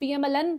PMLN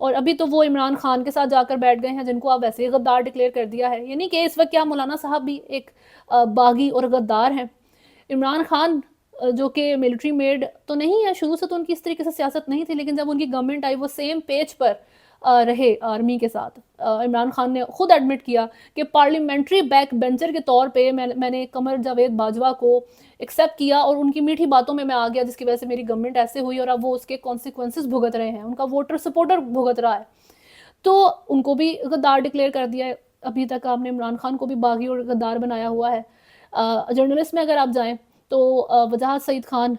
اور ابھی تو وہ عمران خان کے ساتھ جا کر بیٹھ گئے ہیں جن کو آپ ویسے ہی غدار ڈکلیئر کر دیا ہے. یعنی کہ اس وقت کیا مولانا صاحب بھی ایک باغی اور غدار ہیں. عمران خان جو کہ ملٹری میڈ تو نہیں ہے، شروع سے تو ان کی اس طریقے سے سیاست نہیں تھی، لیکن جب ان کی گورنمنٹ آئی وہ سیم پیج پر رہے آرمی کے ساتھ. عمران خان نے خود ایڈمٹ کیا کہ پارلیمنٹری بیک بینچر کے طور پہ میں نے قمر جاوید باجوہ کو ایکسیپٹ کیا اور ان کی میٹھی باتوں میں آ گیا، جس کی وجہ سے میری گورنمنٹ ایسے ہوئی اور اب وہ اس کے کانسیکوینسز بھگت رہے ہیں، ان کا ووٹر سپورٹر بھگت رہا ہے. تو ان کو بھی غدار ڈکلیئر کر دیا ہے. ابھی تک آپ نے عمران خان کو بھی باغی اور غدار بنایا ہوا ہے. جرنلسٹ میں اگر آپ جائیں تو وجاہت سعید خان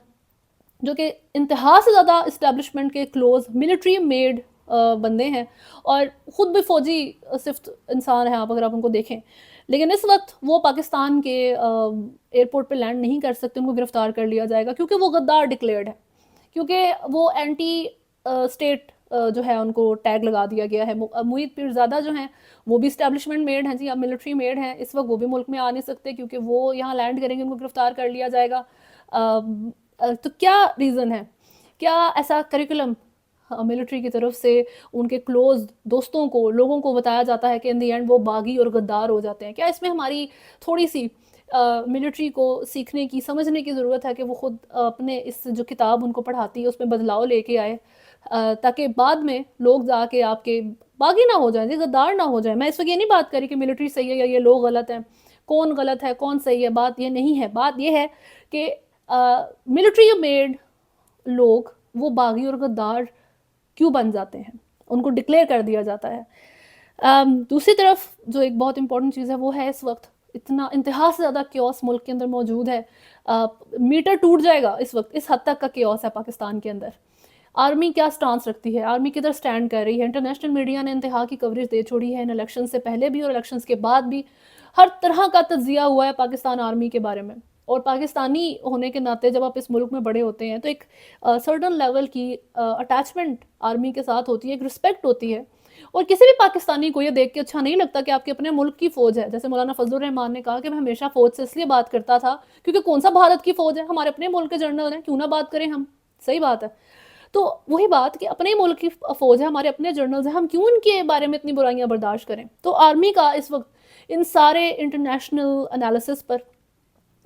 جو کہ انتہا سے زیادہ اسٹیبلشمنٹ کے کلوز ملٹری میڈ بندے ہیں اور خود بھی فوجی صفت انسان ہیں آپ اگر آپ ان کو دیکھیں، لیکن اس وقت وہ پاکستان کے ایئرپورٹ پہ لینڈ نہیں کر سکتے. ان کو گرفتار کر لیا جائے گا کیونکہ وہ غدار ڈکلیئرڈ ہے، کیونکہ وہ اینٹی اسٹیٹ جو ہے ان کو ٹیگ لگا دیا گیا ہے. معید پیرزادہ جو ہیں وہ بھی اسٹیبلشمنٹ میڈ ہیں جی، اب ملٹری میڈ ہیں. اس وقت وہ بھی ملک میں آ نہیں سکتے کیونکہ وہ یہاں لینڈ کریں گے ان کو گرفتار کر لیا جائے گا. تو کیا ریزن ہے؟ کیا ایسا کریکولم ملٹری کی طرف سے ان کے کلوز دوستوں کو لوگوں کو بتایا جاتا ہے کہ ان دی اینڈ وہ باغی اور غدار ہو جاتے ہیں؟ کیا اس میں ہماری تھوڑی سی ملٹری کو سیکھنے کی سمجھنے کی ضرورت ہے کہ وہ خود اپنے اس جو کتاب ان کو پڑھاتی ہے اس میں بدلاؤ لے کے آئے تاکہ بعد میں لوگ جا کے آپ کے باغی نہ ہو جائیں، غدار نہ ہو جائیں؟ میں اس وقت یہ نہیں بات کری کہ ملٹری صحیح ہے یا یہ لوگ غلط ہیں، کون غلط ہے کون صحیح ہے، بات یہ نہیں ہے. بات یہ ہے کہ ملٹری میڈ لوگ وہ باغی اور غدار کیوں بن جاتے ہیں، ان کو ڈکلیئر کر دیا جاتا ہے. دوسری طرف جو ایک بہت امپورٹنٹ چیز ہے وہ ہے اس وقت اتنا انتہا سے زیادہ کیوس ملک کے اندر موجود ہے. میٹر ٹوٹ جائے گا اس وقت، اس حد تک کا کیوس ہے پاکستان کے اندر. آرمی کیا سٹانس رکھتی ہے، آرمی کدھر سٹینڈ کر رہی ہے؟ انٹرنیشنل میڈیا نے انتہا کی کوریج دے چھوڑی ہے، ان الیکشن سے پہلے بھی اور الیکشنز کے بعد بھی ہر طرح کا تجزیہ ہوا ہے پاکستان آرمی کے بارے میں. اور پاکستانی ہونے کے ناطے جب آپ اس ملک میں بڑے ہوتے ہیں تو ایک سرٹن لیول کی اٹیچمنٹ آرمی کے ساتھ ہوتی ہے، ایک رسپیکٹ ہوتی ہے. اور کسی بھی پاکستانی کو یہ دیکھ کے اچھا نہیں لگتا کہ آپ کے اپنے ملک کی فوج ہے. جیسے مولانا فضل الرحمان نے کہا کہ میں ہمیشہ فوج سے اس لیے بات کرتا تھا کیونکہ کون سا بھارت کی فوج ہے، ہمارے اپنے ملک کے جنرل ہیں، کیوں نہ بات کریں ہم. صحیح بات ہے. تو وہی بات کہ اپنے ملک کی فوج ہے، ہمارے اپنے جنرلز ہیں، ہم کیوں ان کے بارے میں اتنی برائیاں برداشت کریں؟ تو آرمی کا اس وقت ان سارے انٹرنیشنل انالیسس پر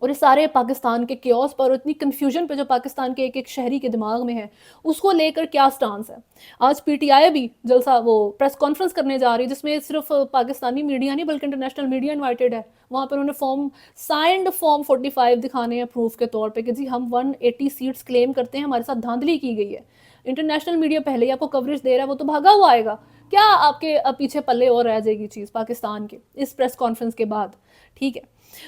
اور اس سارے پاکستان کے کیوس پر اور اتنی کنفیوژن پہ جو پاکستان کے ایک ایک شہری کے دماغ میں ہے اس کو لے کر کیا سٹانس ہے. آج پی ٹی آئی بھی جلسہ وہ پریس کانفرنس کرنے جا رہی ہے جس میں صرف پاکستانی میڈیا نہیں بلکہ انٹرنیشنل میڈیا انوائٹڈ ہے. وہاں پر انہوں نے سائنڈ فارم 45 دکھانے ہیں پروف کے طور پہ کہ جی ہم 180 سیٹس کلیم کرتے ہیں، ہمارے ساتھ دھاندلی کی گئی ہے. انٹرنیشنل میڈیا پہلے ہی آپ کو کوریج دے رہا ہے، وہ تو بھاگا ہوا آئے گا. کیا آپ کے پیچھے پلے اور رہ جائے گی چیز پاکستان کے اس پریس کانفرنس کے بعد؟ ٹھیک ہے.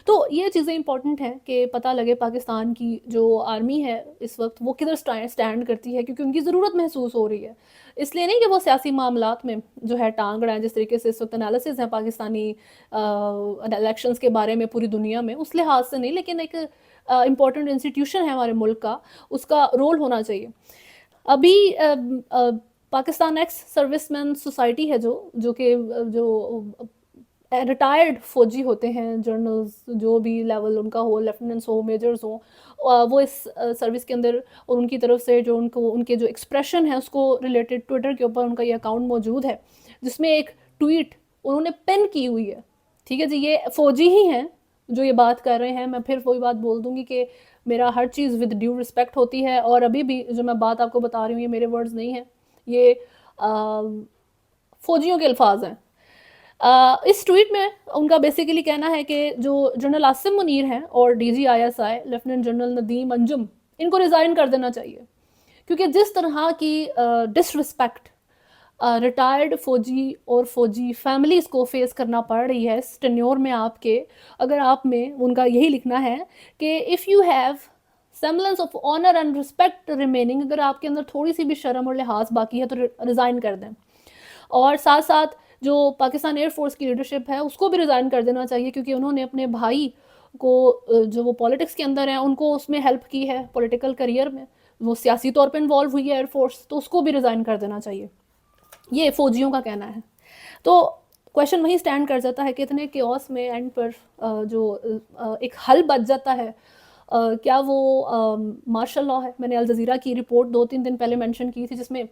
تو یہ چیزیں امپورٹنٹ ہیں کہ پتہ لگے پاکستان کی جو آرمی ہے اس وقت وہ کدھر سٹینڈ کرتی ہے، کیونکہ ان کی ضرورت محسوس ہو رہی ہے. اس لیے نہیں کہ وہ سیاسی معاملات میں جو ہے ٹانگ رہے ہیں جس طریقے سے اس وقت انالیسز ہیں پاکستانی الیکشنز کے بارے میں پوری دنیا میں، اس لحاظ سے نہیں، لیکن ایک امپورٹنٹ انسٹیٹیوشن ہے ہمارے ملک کا، اس کا رول ہونا چاہیے. ابھی پاکستان ایکس سروس مین سوسائٹی ہے جو کہ جو ریٹائرڈ فوجی ہوتے ہیں، جرنلز جو بھی لیول ان کا ہو، لیفٹیننٹس ہو، میجرز ہوں، وہ اس سروس کے اندر اور ان کی طرف سے جو ان کے جو ایکسپریشن ہے اس کو ریلیٹڈ ٹویٹر کے اوپر ان کا یہ اکاؤنٹ موجود ہے جس میں ایک ٹویٹ انہوں نے پن کی ہوئی ہے. ٹھیک ہے جی، یہ فوجی ہی ہیں جو یہ بات کر رہے ہیں. میں پھر وہی بات بول دوں گی کہ میرا ہر چیز ود ڈیو رسپیکٹ ہوتی ہے، اور ابھی بھی جو میں بات آپ کو بتا رہی ہوں یہ میرے ورڈز نہیں ہیں، یہ فوجیوں کے الفاظ ہیں. اس ٹویٹ میں ان کا بیسیکلی کہنا ہے کہ جو جنرل عاصم منیر ہیں اور D G I S I lieutenant general Nadeem Anjum, ان کو ریزائن کر دینا چاہیے، کیونکہ جس طرح کی ڈس رسپیکٹ ریٹائرڈ فوجی اور فوجی فیملیز کو فیس کرنا پڑ رہی ہے اس ٹینیور میں آپ کے، اگر آپ میں ان کا یہی لکھنا ہے کہ if you have semblance of honor and respect remaining، اگر آپ کے اندر تھوڑی سی بھی شرم اور لحاظ باقی ہے تو ریزائن کر دیں. اور ساتھ ساتھ جو پاکستان ایئر فورس کی لیڈرشپ ہے اس کو بھی ریزائن کر دینا چاہیے، کیونکہ انہوں نے اپنے بھائی کو جو وہ پولیٹکس کے اندر ہیں ان کو اس میں ہیلپ کی ہے، پولیٹیکل کریئر میں وہ سیاسی طور پہ انوالو ہوئی ہے ایئر فورس، تو اس کو بھی ریزائن کر دینا چاہیے. یہ فوجیوں کا کہنا ہے. تو کویشچن وہیں سٹینڈ کر جاتا ہے کہ اتنے کیوس میں اینڈ پر جو ایک حل بچ جاتا ہے کیا وہ مارشل لاء ہے؟ میں نے الجزیرہ کی رپورٹ 2-3 دن پہلے مینشن کی تھی، جس میں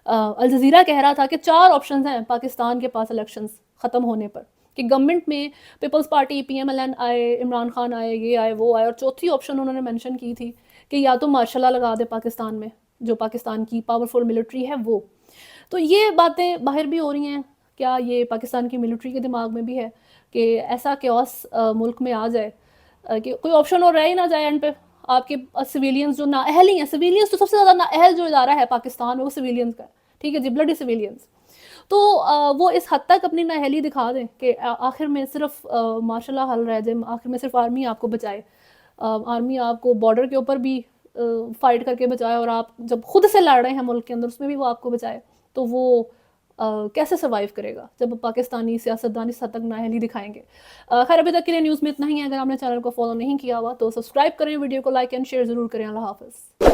الجزیرہ کہہ رہا تھا کہ 4 آپشنز ہیں پاکستان کے پاس الیکشنز ختم ہونے پر، کہ گورنمنٹ میں پیپلز پارٹی PMLN آئے، عمران خان آئے، یہ آئے وہ آئے، اور چوتھی آپشن انہوں نے مینشن کی تھی کہ یا تو مارشل لاء لگا دے پاکستان میں، جو پاکستان کی پاورفل ملٹری ہے وہ. تو یہ باتیں باہر بھی ہو رہی ہیں، کیا یہ پاکستان کی ملٹری کے دماغ میں بھی ہے کہ ایسا کیوس ملک میں آ جائے کہ کوئی آپشن اور رہ ہی نہ جائے اینڈ پہ آپ کے سویلینز جو نااہل ہی ہیں. سویلینز تو سب سے زیادہ نااہل جو ادارہ ہے پاکستان میں وہ سویلینز کا ہے، ٹھیک ہے جی، بلڈی سویلینز. تو وہ اس حد تک اپنی نااہلی دکھا دیں کہ آخر میں صرف مارشل لاء حل رہ جائے، آخر میں صرف آرمی آپ کو بچائے، آرمی آپ کو بارڈر کے اوپر بھی فائٹ کر کے بچائے، اور آپ جب خود سے لڑ رہے ہیں ملک کے اندر اس میں بھی وہ آپ کو بچائے، تو وہ کیسے سروائیو کرے گا جب پاکستانی سیاستدان اس حد تک نااہلی دکھائیں گے. خیر ابھی تک کے لیے نیوز میں اتنا ہی ہے. اگر آپ نے چینل کو فالو نہیں کیا ہوا تو سبسکرائب کریں، ویڈیو کو لائک اینڈ شیئر ضرور کریں. اللہ حافظ.